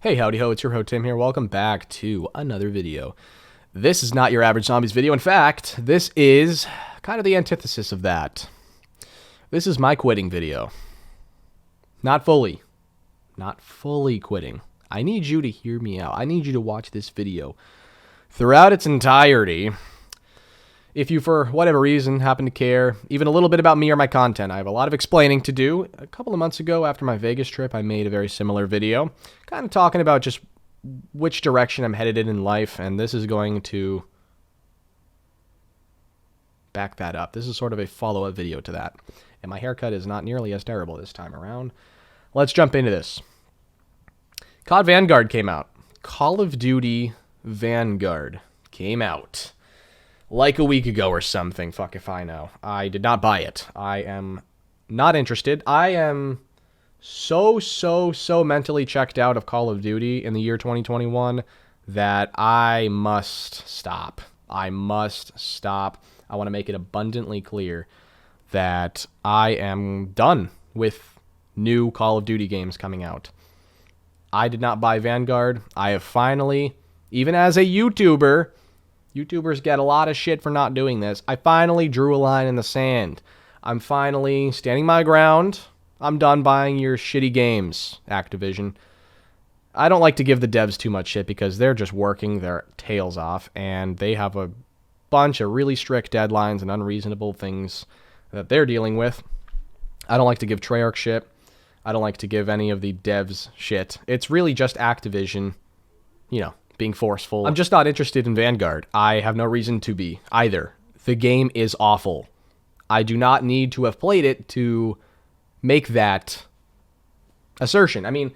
Hey, howdy ho, it's your host Tim here. Welcome back to another video. This is not your average zombies video. In fact, this is kind of the antithesis of that. This is my quitting video. Not fully quitting. I need you to hear me out. I need you to watch this video throughout its entirety. If you, for whatever reason, happen to care even a little bit about me or my content, I have a lot of explaining to do. A couple of months ago, after my Vegas trip, I made a very similar video, kind of talking about just which direction I'm headed in life, and this is going to back that up. This is sort of a follow-up video to that, and my haircut is not nearly as terrible this time around. Let's jump into this. COD Vanguard came out. Call of Duty Vanguard came out like a week ago or something. Fuck if I know. I did not buy it. I am not interested. I am so mentally checked out of Call of Duty in the year 2021 that I must stop. I must stop. I want to make it abundantly clear that I am done with new Call of Duty games coming out. I did not buy Vanguard. I have finally, even as a YouTubers get a lot of shit for not doing this. I finally drew a line in the sand. I'm finally standing my ground. I'm done buying your shitty games, Activision. I don't like to give the devs too much shit because they're just working their tails off, and they have a bunch of really strict deadlines and unreasonable things that they're dealing with. I don't like to give Treyarch shit. I don't like to give any of the devs shit. It's really just Activision, being forceful. I'm just not interested in Vanguard. I have no reason to be either. The game is awful. I do not need to have played it to make that assertion. I mean,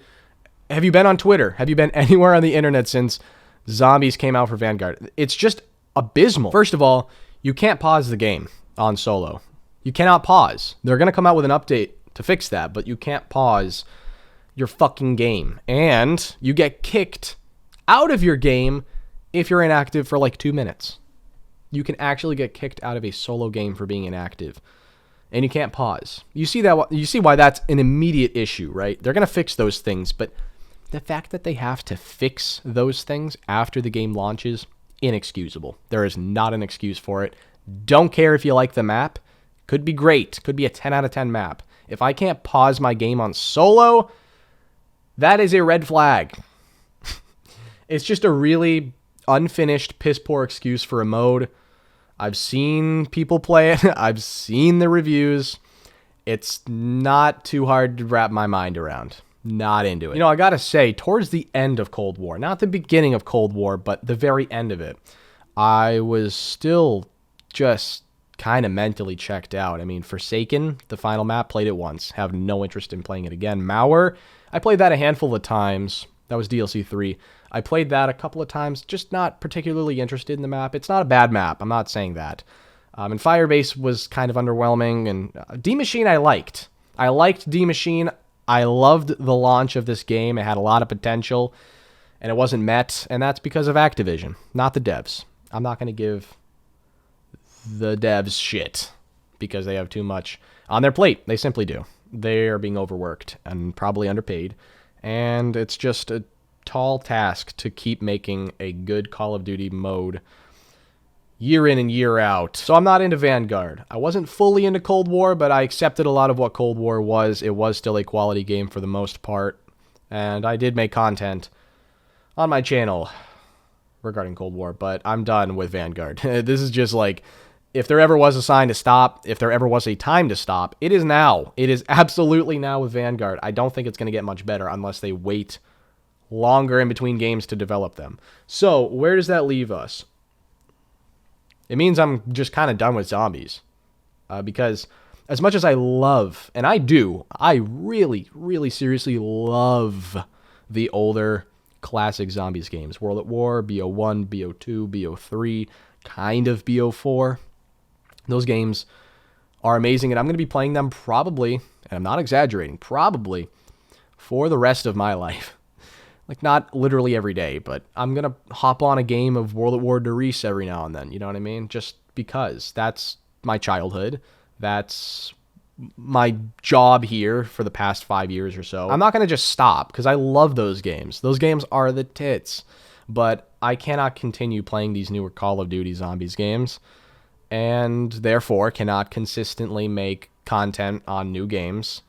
have you been on Twitter? Have you been anywhere on the internet since zombies came out for Vanguard? It's just abysmal. First of all, you can't pause the game on solo. You cannot pause. They're going to come out with an update to fix that, but you can't pause your fucking game. And you get kicked out of your game if you're inactive for like 2 minutes. You can actually get kicked out of a solo game for being inactive, and you can't pause. You see why that's an immediate issue, right? They're going to fix those things, but the fact that they have to fix those things after the game launches, inexcusable. There is not an excuse for it. Don't care if you like the map. Could be great. Could be a 10 out of 10 map. If I can't pause my game on solo, that is a red flag. It's just a really unfinished, piss-poor excuse for a mode. I've seen people play it. I've seen the reviews. It's not too hard to wrap my mind around. Not into it. I gotta say, towards the end of Cold War, not the beginning of Cold War, but the very end of it, I was still just kind of mentally checked out. I mean, Forsaken, the final map, played it once. Have no interest in playing it again. Mauer, I played that a handful of times. That was DLC 3. I played that a couple of times, just not particularly interested in the map. It's not a bad map, I'm not saying that. And Firebase was kind of underwhelming, and D-Machine I liked. I liked D-Machine. I loved the launch of this game. It had a lot of potential, and it wasn't met, and that's because of Activision, not the devs. I'm not going to give the devs shit because they have too much on their plate. They simply do. They are being overworked and probably underpaid, and it's just a tall task to keep making a good Call of Duty mode year in and year out. So I'm not into Vanguard. I wasn't fully into Cold War, but I accepted a lot of what Cold War was. It was still a quality game for the most part, and I did make content on my channel regarding Cold War, but I'm done with Vanguard. This is just like, if there ever was a sign to stop, if there ever was a time to stop, it is now. It is absolutely now with Vanguard. I don't think it's going to get much better unless they wait longer in between games to develop them. So, where does that leave us? It means I'm just kind of done with zombies. Because as much as I love, and I really seriously love the older classic zombies games. World at War, BO1, BO2, BO3, kind of BO4. Those games are amazing, and I'm going to be playing them probably, and I'm not exaggerating, probably for the rest of my life. Like, not literally every day, but I'm going to hop on a game of World at War Derice every now and then, you know what I mean? Just because. That's my childhood. That's my job here for the past 5 years or so. I'm not going to just stop because I love those games. Those games are the tits. But I cannot continue playing these newer Call of Duty Zombies games, and therefore cannot consistently make content on new games.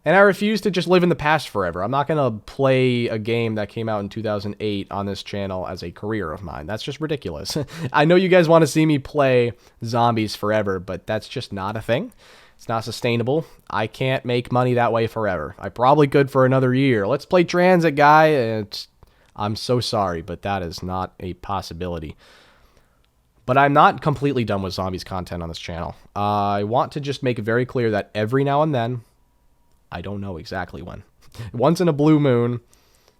And I refuse to just live in the past forever. I'm not going to play a game that came out in 2008 on this channel as a career of mine. That's just ridiculous. I know you guys want to see me play zombies forever, but that's just not a thing. It's not sustainable. I can't make money that way forever. I probably could for another year. Let's play Transit, guy. I'm so sorry, but that is not a possibility. But I'm not completely done with zombies content on this channel. I want to just make it very clear that every now and then, I don't know exactly when, once in a blue moon,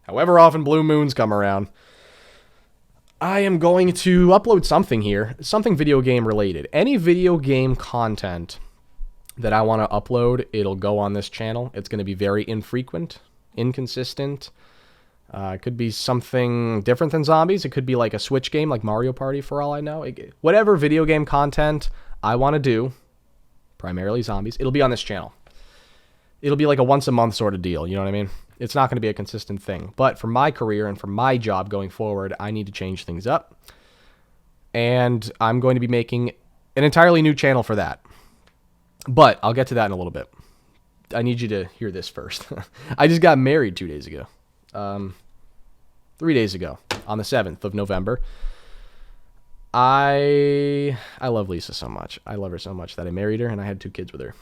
however often blue moons come around, I am going to upload something here, something video game related. Any video game content that I want to upload, it'll go on this channel. It's going to be very infrequent, inconsistent. It could be something different than zombies. It could be like a Switch game like Mario Party for all I know. Whatever video game content I want to do, primarily zombies, it'll be on this channel. It'll be like a once a month sort of deal, you know what I mean? It's not going to be a consistent thing. But for my career and for my job going forward, I need to change things up. And I'm going to be making an entirely new channel for that. But I'll get to that in a little bit. I need you to hear this first. I just got married 2 days ago. 3 days ago, on the 7th of November. I love Lisa so much. I love her so much that I married her and I had 2 kids with her.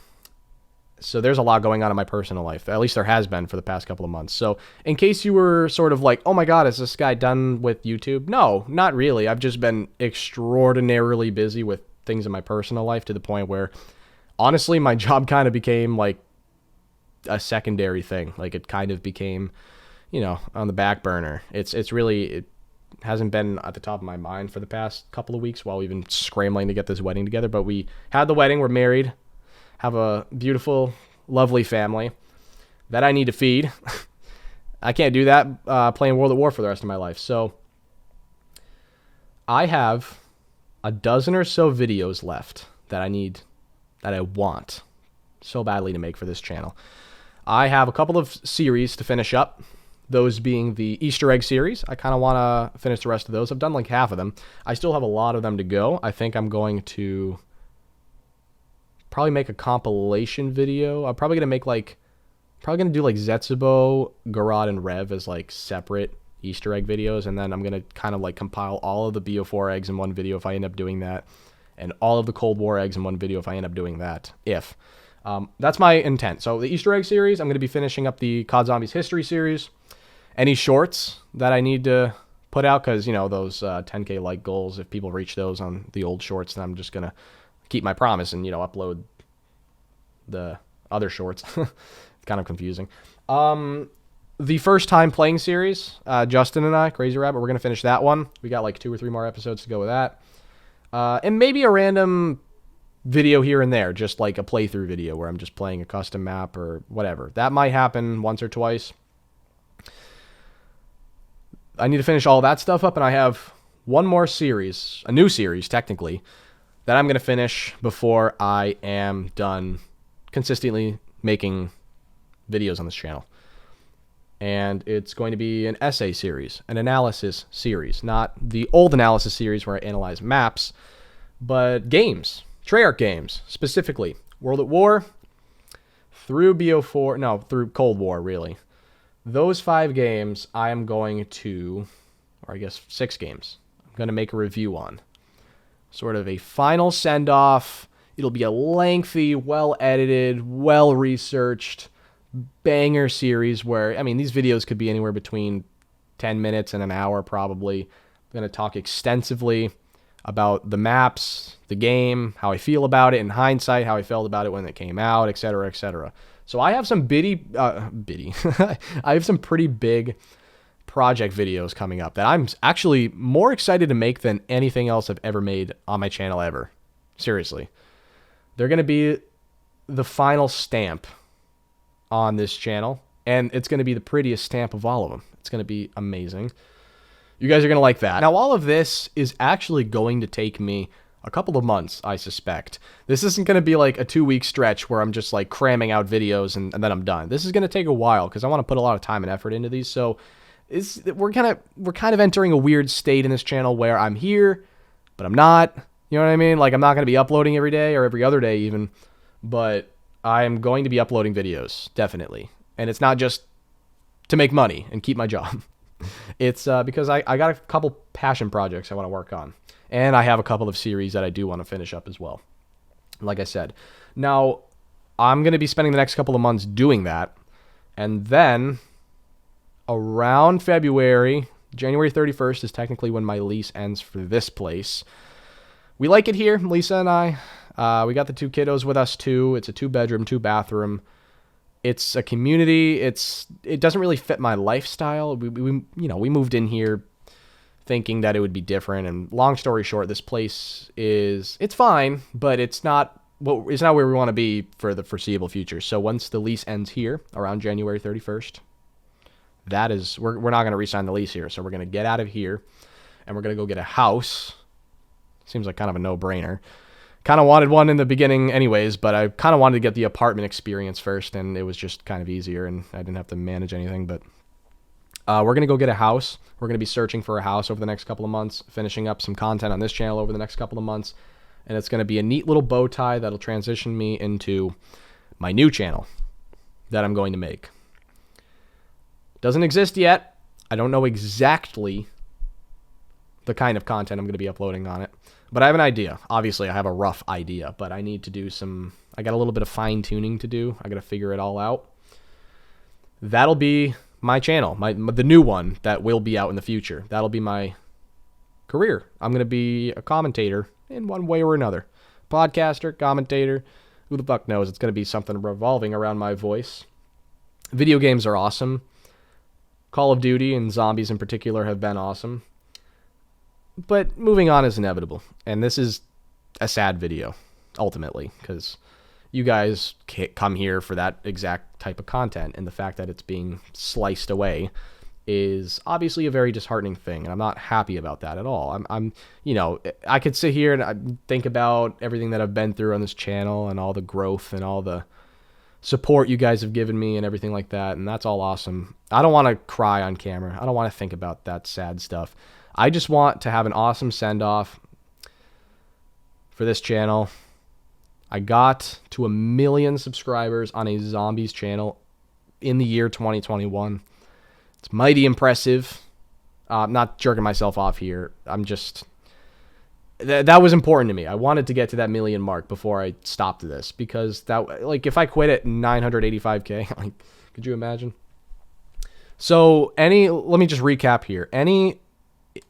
So there's a lot going on in my personal life. At least there has been for the past couple of months. So in case you were sort of like, oh my God, is this guy done with YouTube? No, not really. I've just been extraordinarily busy with things in my personal life to the point where, honestly, my job kind of became like a secondary thing. Like it kind of became, you know, on the back burner. It hasn't been at the top of my mind for the past couple of weeks while we've been scrambling to get this wedding together. But we had the wedding, we're married, have a beautiful, lovely family that I need to feed. I can't do that playing World at War for the rest of my life. So I have a dozen or so videos left that I want so badly to make for this channel. I have a couple of series to finish up. Those being the Easter egg series. I kind of want to finish the rest of those. I've done like half of them. I still have a lot of them to go. I think I'm going to probably make a compilation video. I'm probably going to do like Zetsubo, Garad, and Rev as like separate Easter egg videos. And then I'm going to kind of like compile all of the BO4 eggs in one video if I end up doing that. And all of the Cold War eggs in one video if I end up doing that. That's my intent. So the Easter egg series, I'm going to be finishing up the COD Zombies history series. Any shorts that I need to put out, because, you know, those 10K like goals, if people reach those on the old shorts, then I'm just going to keep my promise and, you know, upload the other shorts. It's kind of confusing. The first time playing series, Justin and I, Crazy Rabbit, we're going to finish that one. We got like 2 or 3 more episodes to go with that. And maybe a random video here and there, just like a playthrough video where I'm just playing a custom map or whatever. That might happen once or twice. I need to finish all that stuff up, and I have one more series, a new series technically, that I'm going to finish before I am done consistently making videos on this channel. And it's going to be an essay series, an analysis series, not the old analysis series where I analyze maps, but games, Treyarch games, specifically World at War through through Cold War, really. Those 5 games I am going to, or I guess 6 games, I'm going to make a review on. Sort of a final send-off. It'll be a lengthy, well-edited, well-researched banger series where, I mean, these videos could be anywhere between 10 minutes and an hour probably. I'm going to talk extensively about the maps, the game, how I feel about it in hindsight, how I felt about it when it came out, etc., etc. So I have some I have some pretty big project videos coming up that I'm actually more excited to make than anything else I've ever made on my channel ever. Seriously. They're going to be the final stamp on this channel, and it's going to be the prettiest stamp of all of them. It's going to be amazing. You guys are going to like that. Now, all of this is actually going to take me a couple of months, I suspect. This isn't going to be like a 2-week stretch where I'm just like cramming out videos and then I'm done. This is going to take a while because I want to put a lot of time and effort into these. So we're kind of entering a weird state in this channel where I'm here, but I'm not. You know what I mean? Like, I'm not going to be uploading every day or every other day even, but I am going to be uploading videos, definitely. And it's not just to make money and keep my job. It's because I got a couple passion projects I want to work on. And I have a couple of series that I do want to finish up as well. Like I said. Now, I'm going to be spending the next couple of months doing that. And then, around February, January 31st is technically when my lease ends for this place. We like it here, Lisa and I. We got the 2 kiddos with us, too. It's a 2-bedroom, 2-bathroom. It's a community. It doesn't really fit my lifestyle. We moved in here thinking that it would be different, and long story short, this place it's fine, but it's not where we want to be for the foreseeable future. So once the lease ends here around January 31st, we're not going to re-sign the lease here. So we're going to get out of here and we're going to go get a house. Seems like kind of a no-brainer. Kind of wanted one in the beginning anyways, but I kind of wanted to get the apartment experience first, and it was just kind of easier and I didn't have to manage anything. But we're going to go get a house. We're going to be searching for a house over the next couple of months, finishing up some content on this channel over the next couple of months. And it's going to be a neat little bow tie that'll transition me into my new channel that I'm going to make. Doesn't exist yet. I don't know exactly the kind of content I'm going to be uploading on it, but I have an idea. Obviously, I have a rough idea, but I need to do I got a little bit of fine-tuning to do. I got to figure it all out. That'll be my channel, the new one that will be out in the future. That'll be my career. I'm going to be a commentator in one way or another. Podcaster, commentator, who the fuck knows? It's going to be something revolving around my voice. Video games are awesome. Call of Duty and zombies in particular have been awesome. But moving on is inevitable. And this is a sad video, ultimately, because you guys come here for that exact type of content, and the fact that it's being sliced away is obviously a very disheartening thing, and I'm not happy about that at all. I could sit here and I think about everything that I've been through on this channel and all the growth and all the support you guys have given me and everything like that, and that's all awesome. I don't want to cry on camera. I don't want to think about that sad stuff. I just want to have an awesome send-off for this channel. I got to 1 million subscribers on a zombies channel in the year 2021. It's mighty impressive. I'm not jerking myself off here. I'm just... That was important to me. I wanted to get to that 1 million mark before I stopped this, because if I quit at 985K, could you imagine? So let me just recap here.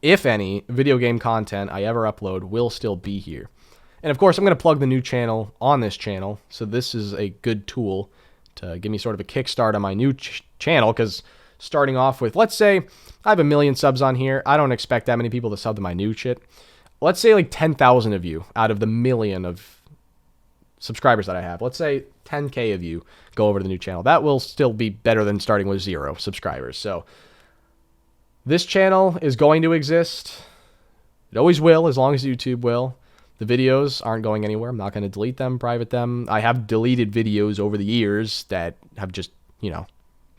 If any video game content I ever upload will still be here. And of course, I'm going to plug the new channel on this channel. So this is a good tool to give me sort of a kickstart on my new channel, because starting off with, let's say I have 1 million subs on here. I don't expect that many people to sub to my new shit. Let's say like 10,000 of you out of the 1 million of subscribers that I have. Let's say 10K of you go over to the new channel. That will still be better than starting with 0 subscribers. So this channel is going to exist. It always will, as long as YouTube will. The videos aren't going anywhere. I'm not going to delete them, private them. I have deleted videos over the years that have just, that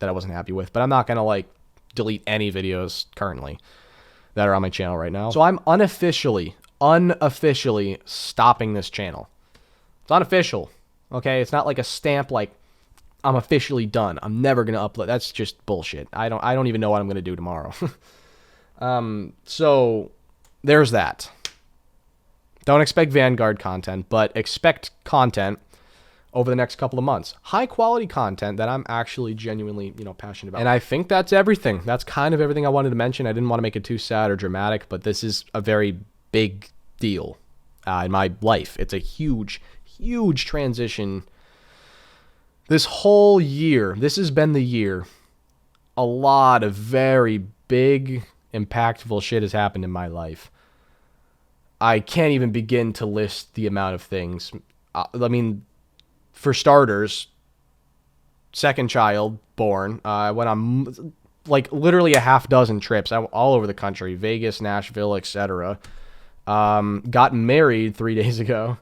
I wasn't happy with. But I'm not going to, delete any videos currently that are on my channel right now. So I'm unofficially stopping this channel. It's unofficial, okay? It's not like a stamp I'm officially done. I'm never going to upload. That's just bullshit. I don't even know what I'm going to do tomorrow. So there's that. Don't expect Vanguard content, but expect content over the next couple of months. High quality content that I'm actually genuinely, passionate about. And I think that's everything. That's kind of everything I wanted to mention. I didn't want to make it too sad or dramatic, but this is a very big deal in my life. It's a huge, huge transition. This whole year, this has been the year. A lot of very big, impactful shit has happened in my life. I can't even begin to list the amount of things. For starters, second child born. I went on literally a half dozen trips all over the country, Vegas, Nashville, etc. Got married 3 days ago.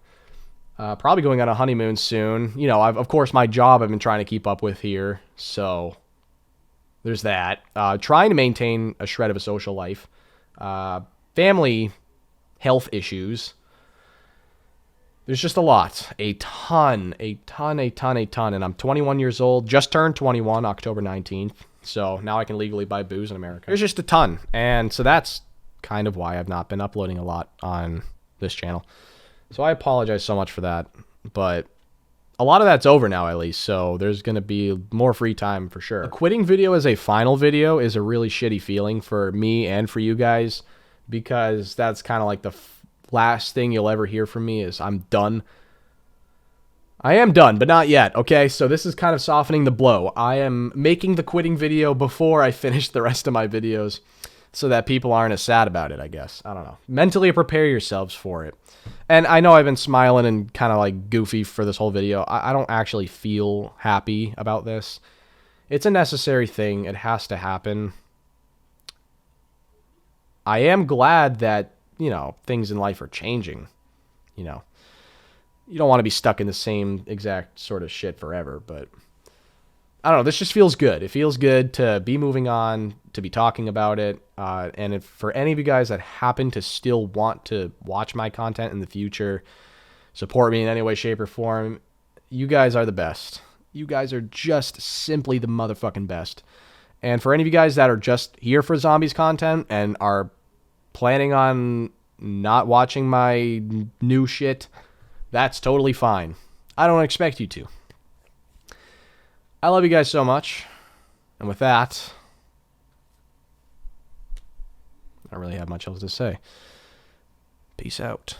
Probably going on a honeymoon soon. You know, of course, my job I've been trying to keep up with here. So there's that. Trying to maintain a shred of a social life. Family health issues. There's just a lot. A ton. And I'm 21 years old. Just turned 21, October 19th. So now I can legally buy booze in America. There's just a ton. And so that's kind of why I've not been uploading a lot on this channel. So I apologize so much for that. But a lot of that's over now, at least. So there's going to be more free time for sure. A quitting video as a final video is a really shitty feeling for me and for you guys. Because that's kind of like the last thing you'll ever hear from me is I'm done. I am done, but not yet, okay? So this is kind of softening the blow. I am making the quitting video before I finish the rest of my videos so that people aren't as sad about it, I guess. I don't know. Mentally prepare yourselves for it. And I know I've been smiling and kind of like goofy for this whole video. I don't actually feel happy about this. It's a necessary thing. It has to happen. I am glad that, you know, things in life are changing. You know, you don't want to be stuck in the same exact sort of shit forever, but I don't know. This just feels good. It feels good to be moving on, to be talking about it. And if for any of you guys that happen to still want to watch my content in the future, support me in any way, shape, or form, you guys are the best. You guys are just simply the motherfucking best. And for any of you guys that are just here for zombies content and are planning on not watching my new shit, that's totally fine. I don't expect you to. I love you guys so much. And with that, I don't really have much else to say. Peace out.